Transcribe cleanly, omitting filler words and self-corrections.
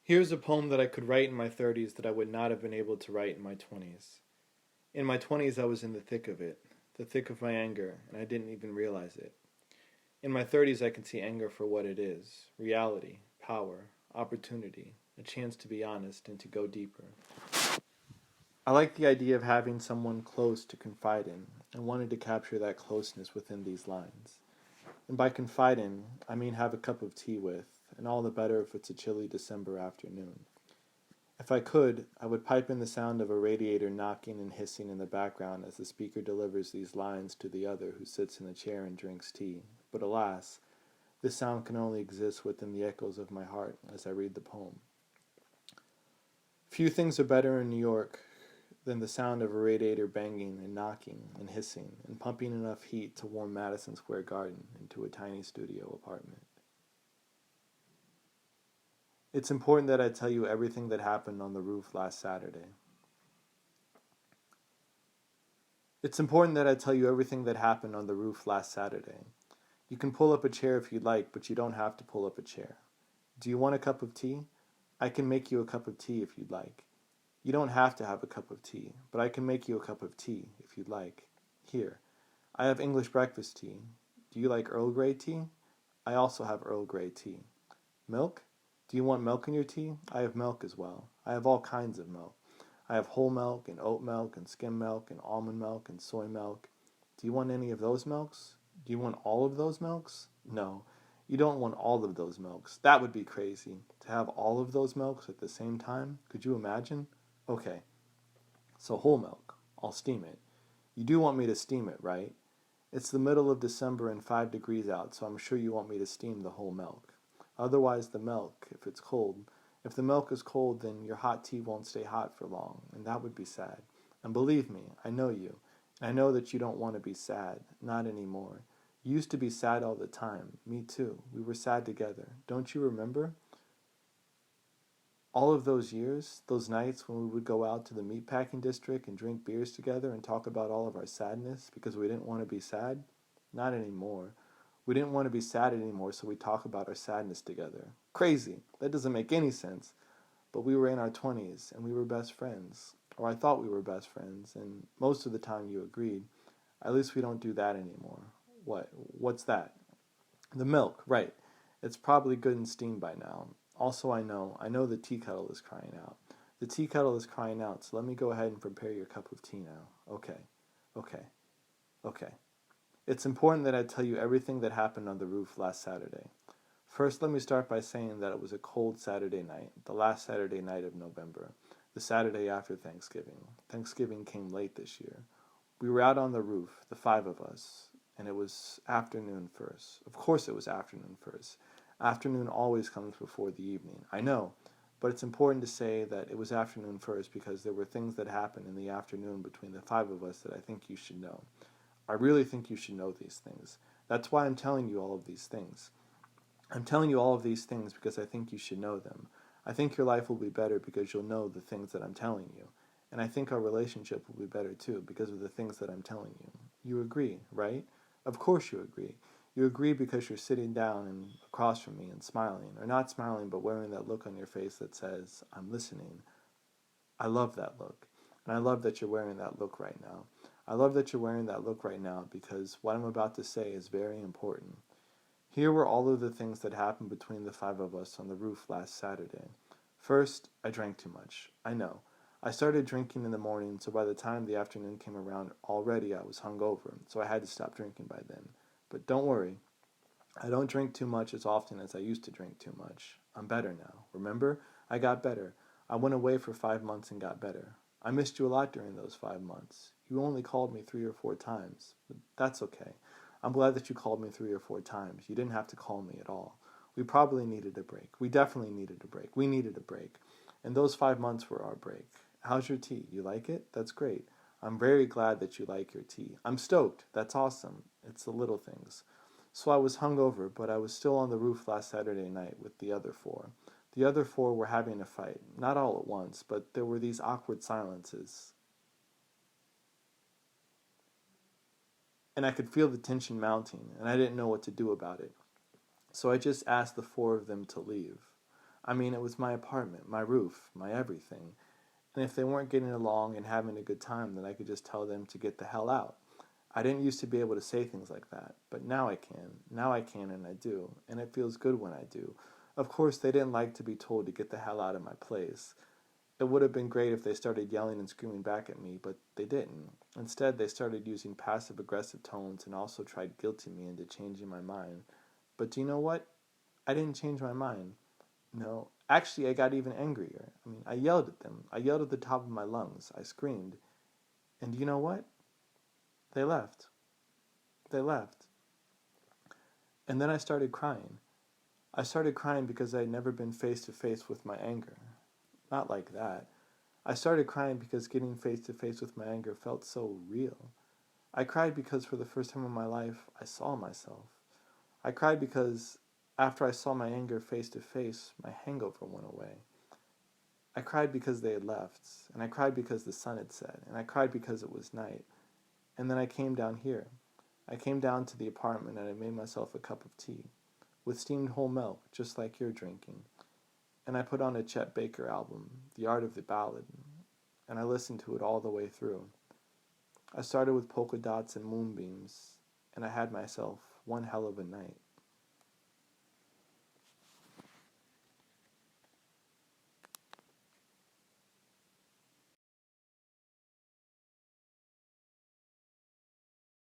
Here's a poem that I could write in my 30s that I would not have been able to write in my 20s. In my 20s, I was in the thick of it, the thick of my anger, and I didn't even realize it. In my 30s, I can see anger for what it is: reality, power, opportunity, a chance to be honest and to go deeper. I like the idea of having someone close to confide in, and wanted to capture that closeness within these lines. And by confide in, I mean have a cup of tea with, and all the better if it's a chilly December afternoon. If I could, I would pipe in the sound of a radiator knocking and hissing in the background as the speaker delivers these lines to the other who sits in a chair and drinks tea. But alas, this sound can only exist within the echoes of my heart as I read the poem. Few things are better in New York than the sound of a radiator banging and knocking and hissing and pumping enough heat to warm Madison Square Garden into a tiny studio apartment. It's important that I tell you everything that happened on the roof last Saturday. It's important that I tell you everything that happened on the roof last Saturday. You can pull up a chair if you'd like, but you don't have to pull up a chair. Do you want a cup of tea? I can make you a cup of tea if you'd like. You don't have to have a cup of tea, but I can make you a cup of tea if you'd like. Here, I have English breakfast tea. Do you like Earl Grey tea? I also have Earl Grey tea. Milk? Do you want milk in your tea? I have milk as well. I have all kinds of milk. I have whole milk and oat milk and skim milk and almond milk and soy milk. Do you want any of those milks? Do you want all of those milks? No, you don't want all of those milks. That would be crazy. To have all of those milks at the same time? Could you imagine? Okay, so whole milk. I'll steam it. You do want me to steam it, right? It's the middle of December and 5 degrees out, so I'm sure you want me to steam the whole milk. Otherwise, the milk, if the milk is cold, then your hot tea won't stay hot for long, and that would be sad. And believe me, I know you. And I know that you don't want to be sad, not anymore. You used to be sad all the time. Me too. We were sad together. Don't you remember? All of those years, those nights when we would go out to the meatpacking district and drink beers together and talk about all of our sadness because we didn't want to be sad? Not anymore. We didn't want to be sad anymore, so we talk about our sadness together. Crazy. That doesn't make any sense. But we were in our 20s, and we were best friends. Or I thought we were best friends, and most of the time you agreed. At least we don't do that anymore. What? What's that? The milk, right. It's probably good and steamed by now. Also, I know the tea kettle is crying out. The tea kettle is crying out, so let me go ahead and prepare your cup of tea now. Okay, okay, okay. It's important that I tell you everything that happened on the roof last Saturday. First, let me start by saying that it was a cold Saturday night, the last Saturday night of November, the Saturday after Thanksgiving. Thanksgiving came late this year. We were out on the roof, the 5 of us, and it was afternoon first. Of course it was afternoon first. Afternoon always comes before the evening. I know, but it's important to say that it was afternoon first because there were things that happened in the afternoon between the 5 of us that I think you should know. I really think you should know these things. That's why I'm telling you all of these things. I'm telling you all of these things because I think you should know them. I think your life will be better because you'll know the things that I'm telling you. And I think our relationship will be better too because of the things that I'm telling you. You agree, right? Of course you agree. You agree because you're sitting down and across from me and smiling, or not smiling but wearing that look on your face that says, I'm listening. I love that look. And I love that you're wearing that look right now. I love that you're wearing that look right now because what I'm about to say is very important. Here were all of the things that happened between the 5 of us on the roof last Saturday. First, I drank too much. I know. I started drinking in the morning, so by the time the afternoon came around, already I was hungover, so I had to stop drinking by then. But don't worry. I don't drink too much as often as I used to drink too much. I'm better now. Remember? I got better. I went away for 5 months and got better. I missed you a lot during those 5 months. You only called me 3 or 4 times, but that's okay. I'm glad that you called me 3 or 4 times. You didn't have to call me at all. We probably needed a break. We definitely needed a break. We needed a break. And those 5 months were our break. How's your tea? You like it? That's great. I'm very glad that you like your tea. I'm stoked. That's awesome. It's the little things. So I was hungover, but I was still on the roof last Saturday night with the other 4. The other 4 were having a fight. Not all at once, but there were these awkward silences. And I could feel the tension mounting, and I didn't know what to do about it. So I just asked the 4 of them to leave. I mean, it was my apartment, my roof, my everything. And if they weren't getting along and having a good time, then I could just tell them to get the hell out. I didn't used to be able to say things like that, but now I can. Now I can and I do, and it feels good when I do. Of course, they didn't like to be told to get the hell out of my place. It would have been great if they started yelling and screaming back at me, but they didn't. Instead, they started using passive-aggressive tones and also tried guilting me into changing my mind. But do you know what? I didn't change my mind. No, actually, I got even angrier. I mean, I yelled at them. I yelled at the top of my lungs. I screamed. And you know what? They left. They left. And then I started crying. I started crying because I had never been face to face with my anger. Not like that. I started crying because getting face to face with my anger felt so real. I cried because for the first time in my life, I saw myself. I cried because after I saw my anger face to face, my hangover went away. I cried because they had left, and I cried because the sun had set, and I cried because it was night. And then I came down here. I came down to the apartment and I made myself a cup of tea, with steamed whole milk, just like you're drinking. And I put on a Chet Baker album, The Art of the Ballad, and I listened to it all the way through. I started with polka dots and moonbeams, and I had myself one hell of a night.